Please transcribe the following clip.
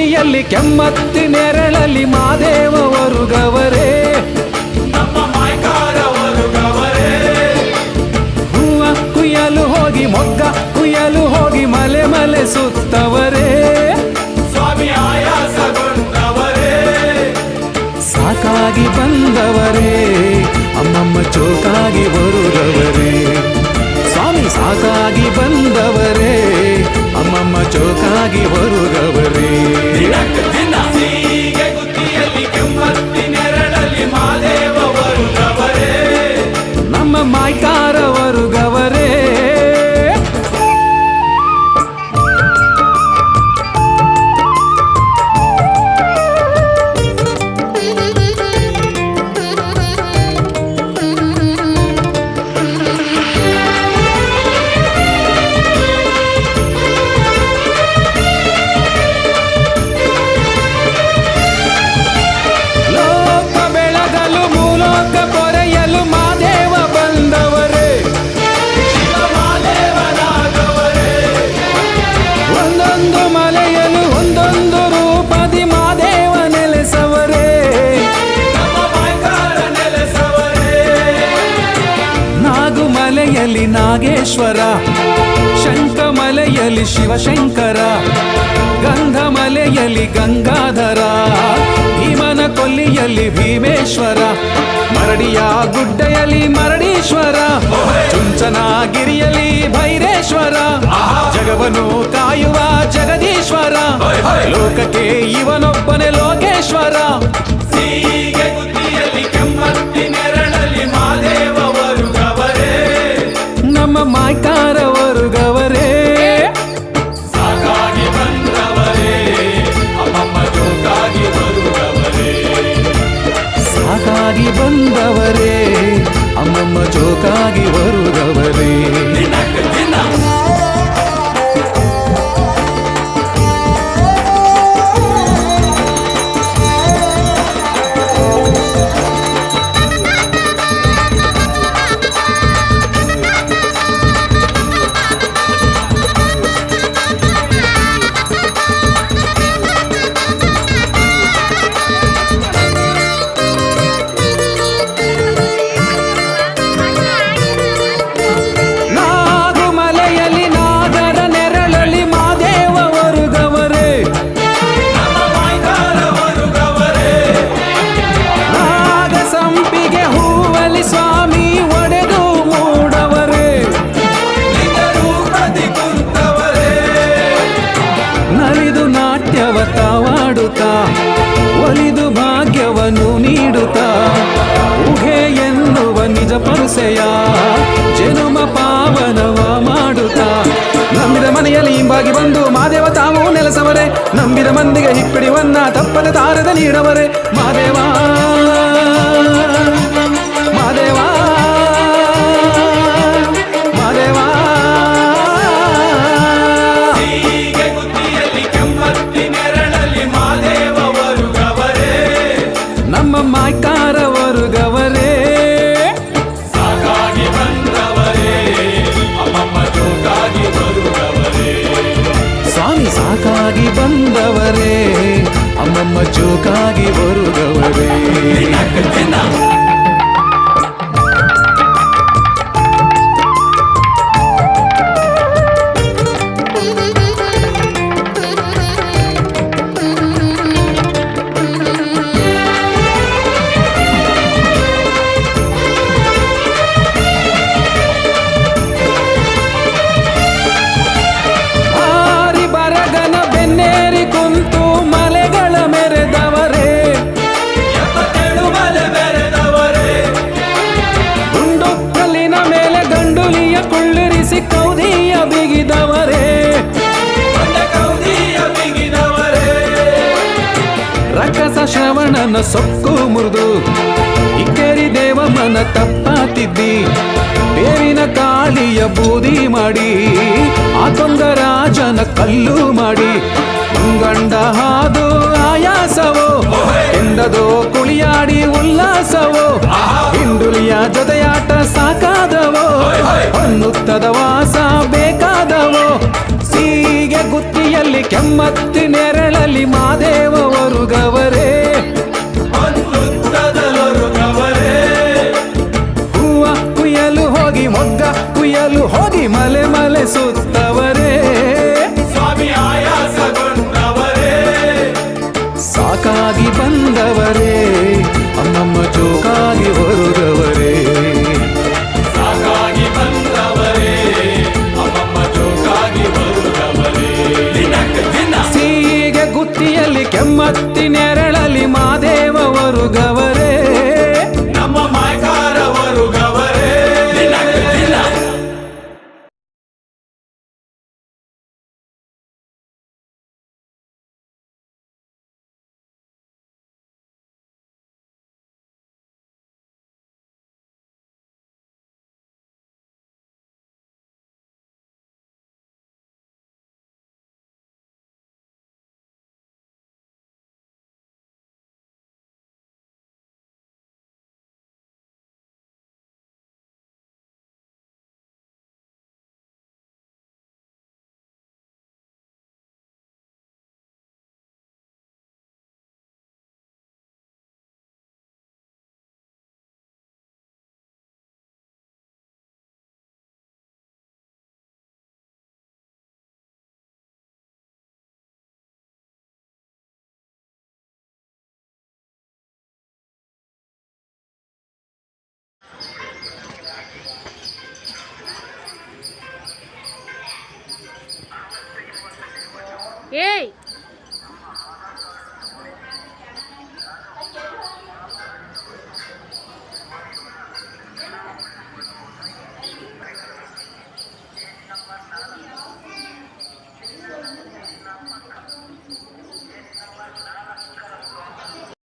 ಗುತ್ತಿಯಲ್ಲಿ ಕೆಮ್ಮತ್ತಿ ನೆರಳಲ್ಲಿ ಮಾದೇವ ವರುಗವರೇ ನಮ್ಮ ಮಾಯ್ಕಾರ ವರುಗವರೇ ಹೂವ ಕುಯ್ಯಲು ಹೋಗಿ ಮೊಗ್ಗ ಕುಯ್ಯಲು ಹೋಗಿ ಮಲೆ ಮಲೆ ಸುತ್ತವರೇ ಸ್ವಾಮಿ ಆಯಾಸಗೊಂಡವರೇ ಸಾಕಾಗಿ ಬಂದವರೇ ಅಮ್ಮಮ್ಮ ಚೋಕಾಗಿ ಬರುಗವರೇ ಸ್ವಾಮಿ ಸಾಕಾಗಿ ಬಂದವರೇ ಅಮ್ಮಮ್ಮ ಚೋಕಾಗಿ ಬರುಗವರೇ ದಿನ ಹೀಗೆ ಗುತ್ತಿಯಲ್ಲಿ ಕೆಮ್ಮತ್ತಿ ನೆರಳಲ್ಲಿ ಮಾದೇವ ವರುಗವರೇ ನಮ್ಮ ಮಾಯ್ಕಾರ ವರುಗವರೇ ನಾಗೇಶ್ವರ ಶಂಖಮಲೆಯಲ್ಲಿ ಶಿವಶಂಕರ ಗಂಧಮಲೆಯಲ್ಲಿ ಗಂಗಾಧರ ಭೀಮನ ಕೊಲ್ಲಿಯಲ್ಲಿ ಭೀಮೇಶ್ವರ ಮರಡಿಯ ಗುಡ್ಡೆಯಲ್ಲಿ ಮರಡೀಶ್ವರ ಚುಂಚನಗಿರಿಯಲ್ಲಿ ಭೈರೇಶ್ವರ ಜಗವನ್ನು ಕಾಯುವ ಜಗದೀಶ್ವರ ಲೋಕಕ್ಕೆ ಇವನೊಬ್ಬನೇ ಲೋಕೇಶ್ವರ ಹೀಗೆ ಗುತ್ತಿಯಲ್ಲಿ ಕೆಮ್ಮತ್ತಿ ನೆರಳಲ್ಲಿ ಮಾದೇವ ವರುಗವರೇ ನಮ್ಮ ಮಾಯ್ಕಾರ ವರುಗವರೇ ಸಾಕಾಗಿ ಬಂದವರೇ ಅಮ್ಮಮ್ಮ ಜೋಕಾಗಿ ಬರುಗವರೇ ಸಾಕಾಗಿ ಬಂದವರೇ ಅಮ್ಮಮ್ಮ ಚೋಕಾಗಿ ಬರುಗವರೇ ದಿನ ಒಲಿದು ಭಾಗ್ಯವನ್ನು ನೀಡುತ್ತಾ ಉಘೆ ಎನ್ನುವ ನಿಜ ಪರುಸೆಯ ಜನುಮ ಪಾವನವ ಮಾಡುತ್ತಾ ನಂಬಿದ ಮನೆಯಲ್ಲಿ ಹಿಂಬಾಗಿ ಬಂದು ಮಾದೇವ ತಾವು ನೆಲೆಸವರೇ ನಂಬಿದ ಮಂದಿಗೆ ಹಿಪ್ಪಿಡಿವನ್ನ ತಪ್ಪದ ತಾರದ ನೀಡವರೇ ಮಾದೇವ ಮಾದೇವ ಮಾದೇವ ಹೀಗೆ ಗುತ್ತಿಯಲ್ಲಿ ಕೆಮ್ಮತ್ತಿ ನೆರಳಲ್ಲಿ ಮಾದೇವ ವರುಗವರೇ ನಮ್ಮ ಮಾಯ್ಕಾರ ವರುಗವರೇ ಸಾಕಾಗಿ ಬಂದವರೇ ಅಮ್ಮಮ್ಮ ಜೋಕಾಗಿ ಬರುಗವರೇ ಸ್ವಾಮಿ ಸಾಕಾಗಿ ಬಂದವರೇ ಅಮ್ಮಮ್ಮ ಚೋಕಾಗಿ ಬರುಗವರೇ ದಿನ ರಕ್ಕಸ ಶ್ರವಣನ ಸೊಕ್ಕು ಮುರಿದು ಇಕ್ಕೇರಿ ದೇವಮ್ಮನ ತಪ್ಪಾತಿದ್ದಿ ಬೇವಿನ ಕಾಳಿಯ ಬೂದಿ ಮಾಡಿ ಆತೊಂಗರಾಜನ ಕಲ್ಲು ಮಾಡಿ ಗಂಡ ಹಾದು ಆಯಾಸವೋ ಎಂದದೋ ಕುಳಿಯಾಡಿ ಉಲ್ಲಾಸವೋ ಹಿಂಡುಲಿಯ ಜೊತೆಯಾಟ ಸಾಕಾದವೋ ಅನ್ನುತ್ತದ ವಾಸ ಬೇಕಾದವೋ ಸೀಗೆ ಗುತ್ತಿಯಲ್ಲಿ ಕೆಮ್ಮತ್ತಿ ನೆರಳಲ್ಲಿ ಮಾದೆ வருகவரே அம்மம்மா ஜோகாகி வருகவரே ಸಾಕಾಗಿ ಬಂದವರೇ ಅಮ್ಮಮ್ಮ ಜೋಕಾಗಿ ಬರುವವರೇ ದಿನಕ್ಕೆ ದಿನ ಸೀಗೆ ಗುತ್ತಿಯಲ್ಲಿ ಕೆಮ್ಮತ್ತಿ ನೆರಳಲಿ ಮಾದೇವ ವರುಗವರೇ ನಮ್ಮ ಮಾಯಕಾರ ಬರುಗವರೇ ದಿನಕ್ಕೆ ದಿನ ಏಯ್